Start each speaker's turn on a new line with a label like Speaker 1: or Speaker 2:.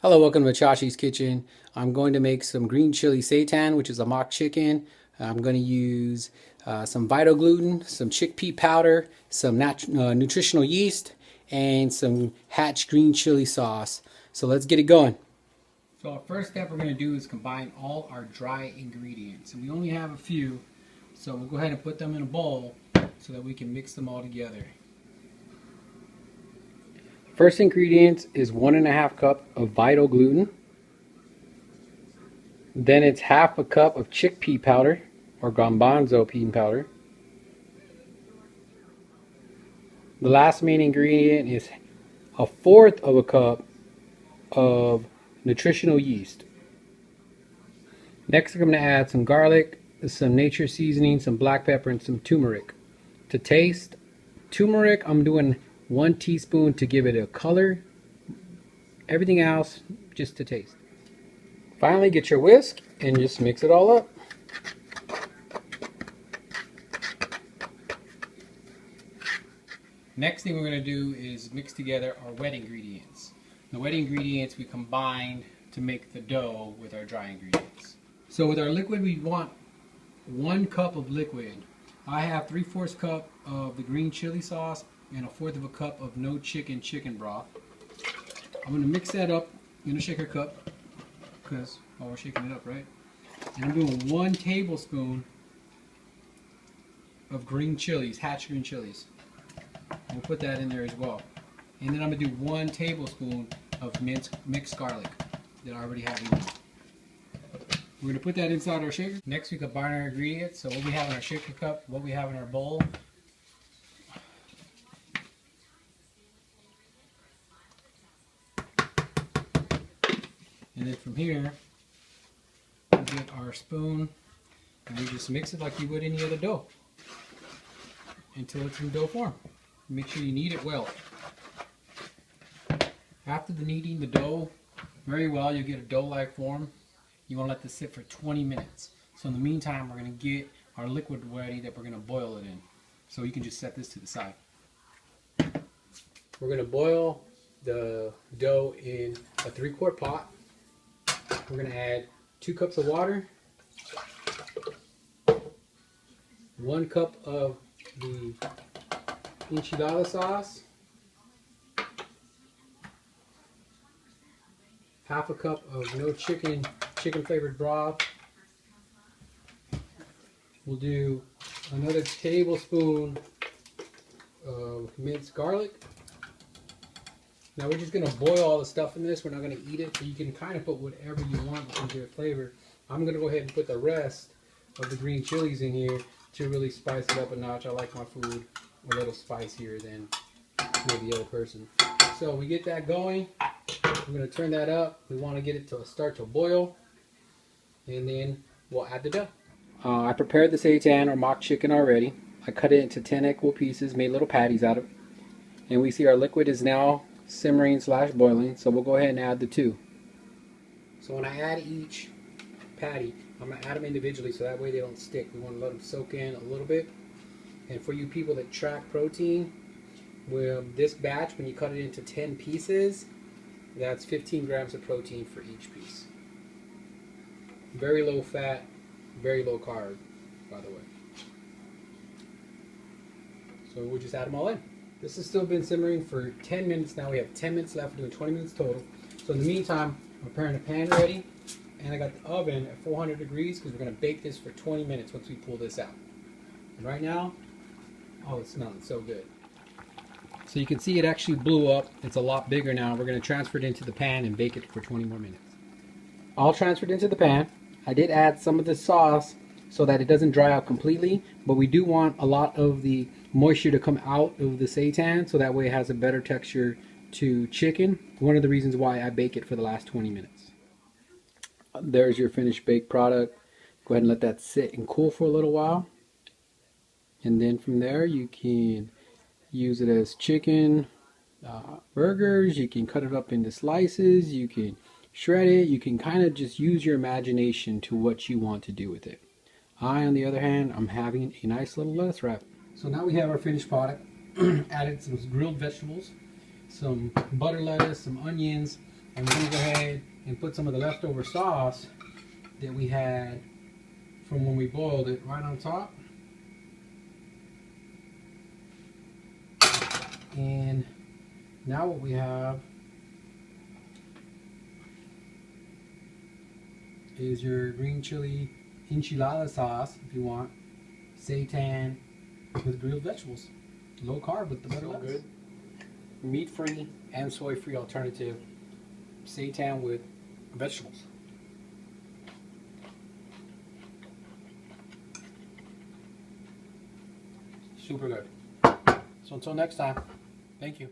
Speaker 1: Hello, welcome to Chashi's Kitchen. I'm going to make some green chili seitan, which is a mock chicken. I'm going to use some Vito gluten, some chickpea powder, some nutritional yeast, and some Hatch green chili sauce. So let's get it going. So our first step we're going to do is combine all our dry ingredients. And we only have a few, so we'll go ahead and put them in a bowl so that we can mix them all together. First ingredient is 1.5 cup of Vito gluten. Then it's half a cup of chickpea powder or garbanzo bean powder. The last main ingredient is 1/4 cup of nutritional yeast. Next, I'm going to add some garlic, some nature seasoning, some black pepper, and some turmeric. To taste, turmeric, I'm doing 1 teaspoon to give it a color. Everything else, just to taste. Finally, get your whisk and just mix it all up. Next thing we're going to do is mix together our wet ingredients. The wet ingredients we combined to make the dough with our dry ingredients. So with our liquid, we want 1 cup of liquid. I have 3/4 cup of the green chili sauce and 1/4 cup of no chicken broth. I'm going to mix that up in a shaker cup because we're shaking it up, right? And I'm doing 1 tablespoon of green chilies, Hatch green chilies. We'll put that in there as well. And then I'm going to do 1 tablespoon of mixed garlic that I already have in there. We're going to put that inside our shaker. Next we combine our ingredients. So what we have in our shaker cup, what we have in our bowl. And then from here, we get our spoon and we just mix it like you would any other dough until it's in dough form. Make sure you knead it well. After the kneading the dough very well, you get a dough-like form. You want to let this sit for 20 minutes. So in the meantime, we're going to get our liquid ready that we're going to boil it in. So you can just set this to the side. We're going to boil the dough in a 3-quart pot. We're going to add 2 cups of water, 1 cup of the enchilada sauce, 1/2 cup of no chicken flavored broth. We'll do another tablespoon of minced garlic. Now we're just going to boil all the stuff in this. We're not going to eat it, so you can kind of put whatever you want into the flavor. I'm going to go ahead and put the rest of the green chilies in here to really spice it up a notch. I like my food a little spicier than maybe the other person. So we get that going. We're going to turn that up. We want to get it to start to boil, and then we'll add the dough. I prepared the seitan or mock chicken already. I cut it into 10 equal pieces, made little patties out of it. And we see our liquid is now simmering / boiling, so we'll go ahead and add the 2. So when I add each patty, I'm going to add them individually so that way they don't stick. We want to let them soak in a little bit. And for you people that track protein, with this batch, when you cut it into 10 pieces, that's 15 grams of protein for each piece. Very low fat, very low carb, by the way. So we'll just add them all in. This has still been simmering for 10 minutes now. We have 10 minutes left, we're doing 20 minutes total. So in the meantime, I'm preparing a pan ready, and I got the oven at 400 degrees because we're going to bake this for 20 minutes once we pull this out. And right now, oh, it's smelling so good. So you can see it actually blew up. It's a lot bigger now. We're going to transfer it into the pan and bake it for 20 more minutes. All transferred into the pan. I did add some of the sauce so that it doesn't dry out completely, but we do want a lot of the moisture to come out of the seitan so that way it has a better texture to chicken. One of the reasons why I bake it for the last 20 minutes. There's your finished baked product. Go ahead and let that sit and cool for a little while. And then from there you can use it as chicken burgers. You can cut it up into slices. You can shred it. You can kind of just use your imagination to what you want to do with it. On the other hand, I'm having a nice little lettuce wrap. So now we have our finished product. Added some grilled vegetables, some butter lettuce, some onions, And we're going to go ahead and put some of the leftover sauce that we had from when we boiled it right on top. And now what we have is your green chili enchilada sauce, if you want. Seitan with grilled vegetables. Low carb with the butter. So good. Meat-free and soy-free alternative. Seitan with vegetables. Super good. So until next time, thank you.